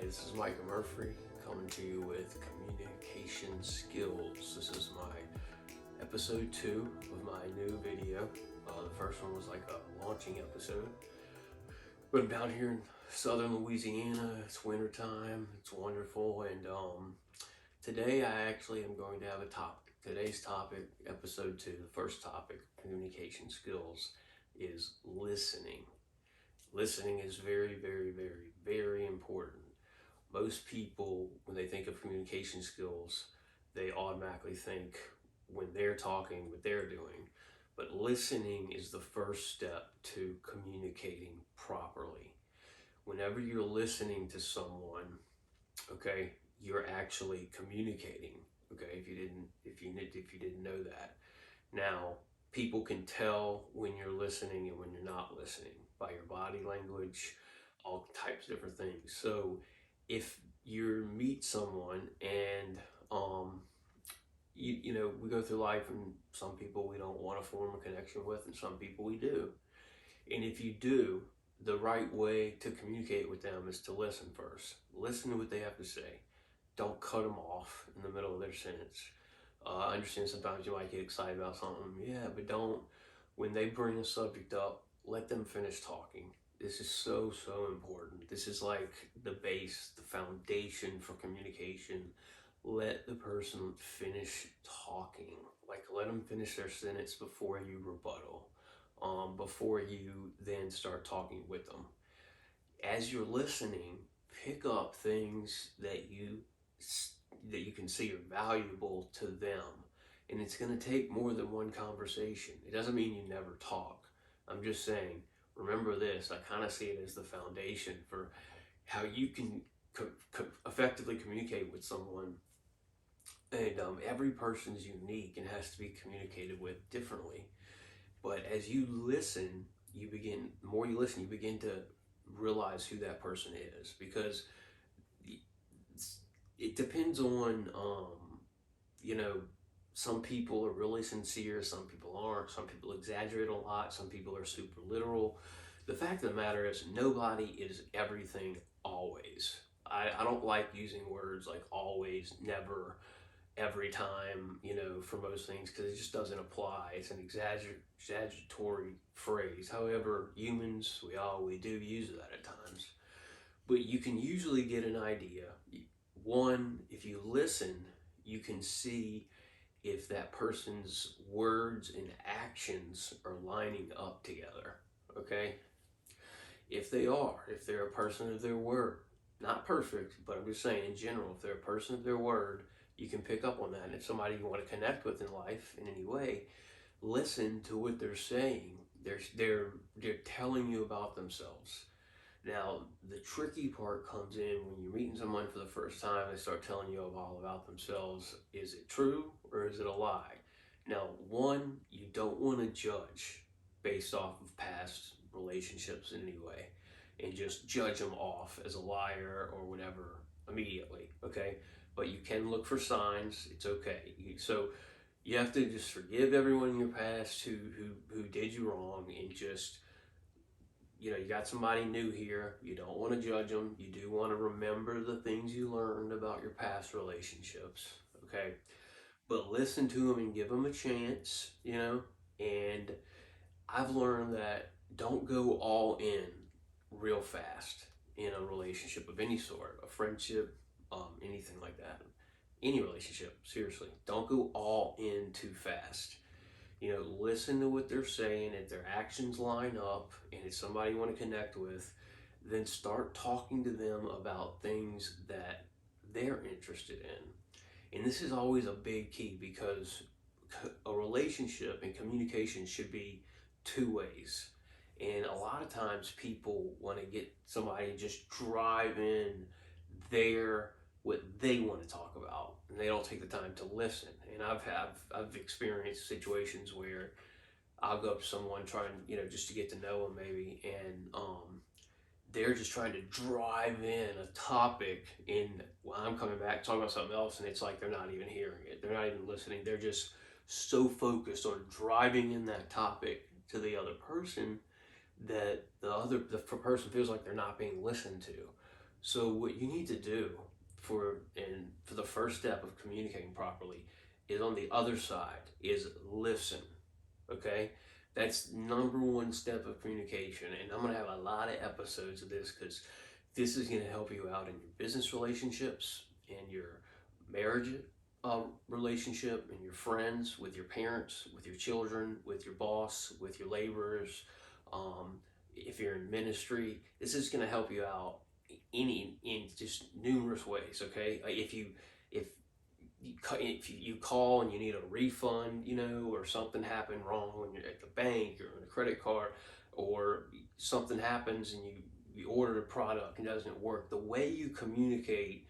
This is Micah Murphy coming to you with communication skills. This is my episode 2 of my new video. The first one was like a launching episode. But I'm down here in southern Louisiana. It's winter time. It's wonderful. And today I actually am going to have a topic. Today's topic, episode 2, the first topic, communication skills, is listening. Listening is very, very, very, very important. Most people, when they think of communication skills, they automatically think when they're talking what they're doing. But listening is the first step to communicating properly. Whenever you're listening to someone, okay, you're actually communicating. Okay, if you didn't know that. Now, people can tell when you're listening and when you're not listening by your body language, all types of different things. So if you meet someone and we go through life, and some people we don't want to form a connection with, and some people we do. And if you do, the right way to communicate with them is to listen first. Listen to what they have to say. Don't cut them off in the middle of their sentence. I understand sometimes you might get excited about something, yeah, but don't, when they bring a subject up, let them finish talking. This is so, so important. This is like the base, the foundation for communication. Let the person finish talking. Like, let them finish their sentence before you rebuttal, before you then start talking with them. As you're listening, pick up things that you can see are valuable to them. And it's going to take more than one conversation. It doesn't mean you never talk. I'm just saying, remember this. I kind of see it as the foundation for how you can effectively communicate with someone. And every person's unique and has to be communicated with differently. But as you listen, the more you listen, you begin to realize who that person is, because it depends on, some people are really sincere, some people aren't, some people exaggerate a lot, some people are super literal. The fact of the matter is, nobody is everything always. I don't like using words like always, never, every time, for most things, because it just doesn't apply. It's an exaggeratory phrase. However, humans, we do use that at times. But you can usually get an idea. One, if you listen, you can see if that person's words and actions are lining up together, okay? If they're a person of their word, not perfect, but I'm just saying in general, if they're a person of their word, you can pick up on that. And if somebody you want to connect with in life in any way, listen to what they're saying. They're telling you about themselves. Now, the tricky part comes in when you're meeting someone for the first time. They start telling you all about themselves. Is it true or is it a lie? Now, one, you don't want to judge based off of past relationships in any way and just judge them off as a liar or whatever immediately, okay? But you can look for signs. It's okay. So you have to just forgive everyone in your past who did you wrong, and just, you got somebody new here. You don't want to judge them. You do want to remember the things you learned about your past relationships, okay? But listen to them and give them a chance, and I've learned that don't go all in real fast in a relationship of any sort, a friendship, anything like that. Any relationship, seriously. Don't go all in too fast. Listen to what they're saying. If their actions line up and it's somebody you want to connect with, then start talking to them about things that they're interested in. And this is always a big key, because a relationship and communication should be two ways. And a lot of times people want to get somebody to just drive in what they want to talk about, and they don't take the time to listen. And I've experienced situations where I'll go up to someone trying, just to get to know them maybe, and they're just trying to drive in a topic, and while I'm coming back talking about something else, and it's like they're not even hearing it. They're not even listening. They're just so focused on driving in that topic to the other person that the person feels like they're not being listened to. So what you need to do for the first step of communicating properly is on the other side is listen. Okay? That's number one step of communication. And I'm gonna have a lot of episodes of this because this is gonna help you out in your business relationships, in your marriage relationship, in your friends, with your parents, with your children, with your boss, with your laborers. If you're in ministry, this is going to help you out in just numerous ways. Okay, if if you call and you need a refund, or something happened wrong when you're at the bank or on a credit card, or something happens and you ordered a product and it doesn't work, the way you communicate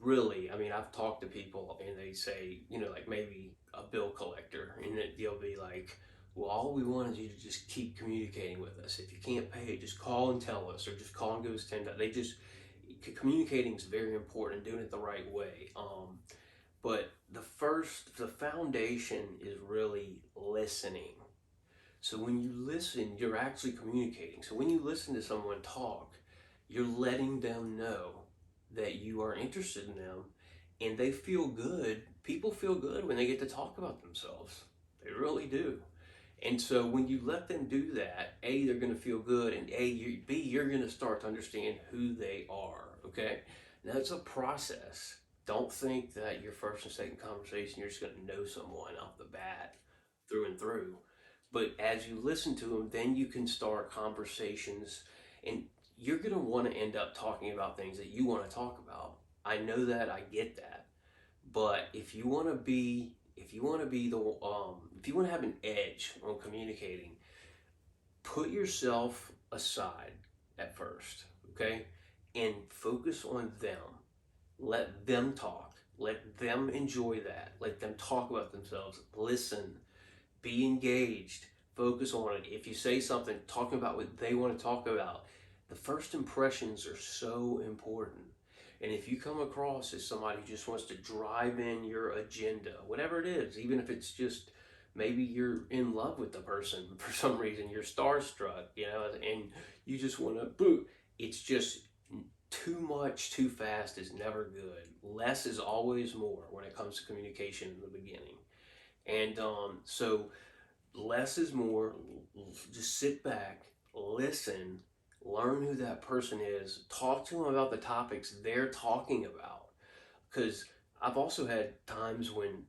really, I mean, I've talked to people and they say, like maybe a bill collector, and they'll be like, well, all we want is you to just keep communicating with us. If you can't pay it, just call and tell us, or just call and give us 10. They just, communicating is very important, doing it the right way. But the foundation is really listening. So when you listen, you're actually communicating. So when you listen to someone talk, you're letting them know that you are interested in them, and they feel good. People feel good when they get to talk about themselves. They really do. And so when you let them do that, A, they're going to feel good, and B, you're going to start to understand who they are. Okay? Now it's a process. Don't think that your first and second conversation, you're just going to know someone off the bat through and through. But as you listen to them, then you can start conversations, and you're going to want to end up talking about things that you want to talk about. I know that, I get that. But if you want to be if you want to have an edge on communicating, put yourself aside at first, okay? And focus on them. Let them talk. Let them enjoy that. Let them talk about themselves. Listen. Be engaged. Focus on it. If you say something, talking about what they want to talk about, the first impressions are so important. And if you come across as somebody who just wants to drive in your agenda, whatever it is, even if it's just maybe you're in love with the person for some reason, you're starstruck, and you just want to boot, it's just too much too fast is never good. Less is always more when it comes to communication in the beginning. And so less is more. Just sit back, listen, learn who that person is, talk to them about the topics they're talking about. Because I've also had times when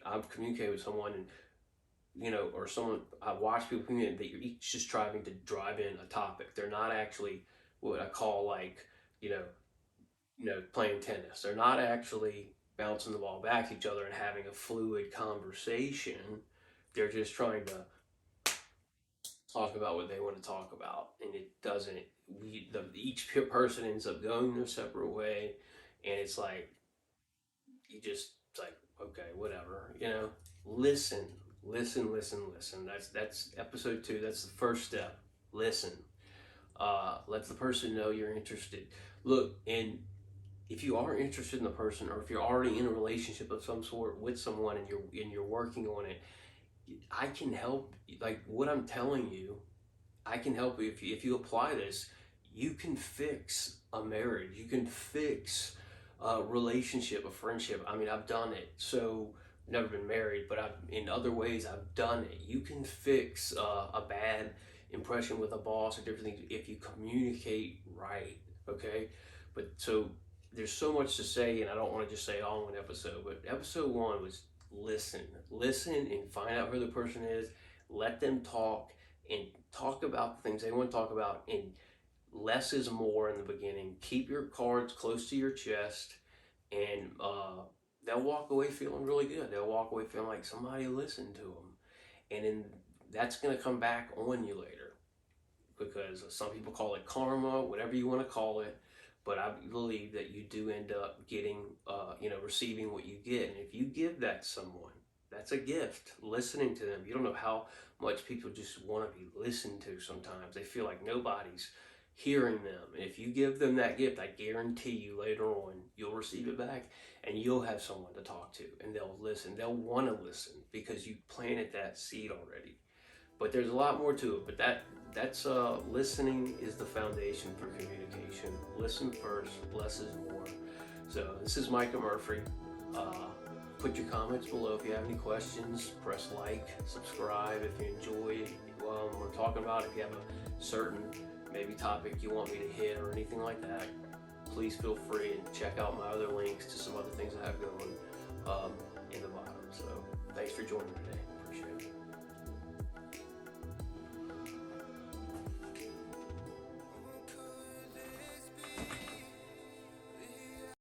I've communicated with someone, and or someone, I watch people communicate that you're each just trying to drive in a topic. They're not actually what I call like, you know, playing tennis. They're not actually bouncing the ball back to each other and having a fluid conversation. They're just trying to talk about what they want to talk about, and it doesn't. Each person ends up going their separate way, and it's like it's like, okay, whatever, Listen, listen, listen, listen. That's episode 2. That's the first step. Listen. Let the person know you're interested. Look, and if you are interested in the person, or if you're already in a relationship of some sort with someone and you're working on it, I can help. Like what I'm telling you, I can help you. If you apply this, you can fix a marriage. You can fix a relationship, a friendship. I mean, I've done it. So never been married, but in other ways I've done it. You can fix a bad impression with a boss or different things if you communicate right. Okay, but so there's so much to say, and I don't want to just say it all in one episode. But episode 1 was listen, and find out who the person is. Let them talk and talk about the things they want to talk about. And less is more in the beginning. Keep your cards close to your chest, and they'll walk away feeling really good. They'll walk away feeling like somebody listened to them, and then that's going to come back on you later, because some people call it karma, whatever you want to call it. But I believe that you do end up getting, receiving what you get. And if you give that to someone, that's a gift. Listening to them, you don't know how much people just want to be listened to sometimes. They feel like nobody's hearing them. And if you give them that gift, I guarantee you later on, you'll receive it back, and you'll have someone to talk to, and they'll listen. They'll want to listen because you planted that seed already. But there's a lot more to it. But that's listening is the foundation for communication. Listen first, less is more. So this is Micah Murphy. Put your comments below if you have any questions. Press like, subscribe if you enjoy what we're talking about. If you have a certain maybe topic you want me to hit or anything like that, please feel free and check out my other links to some other things I have going in the bottom. So thanks for joining today.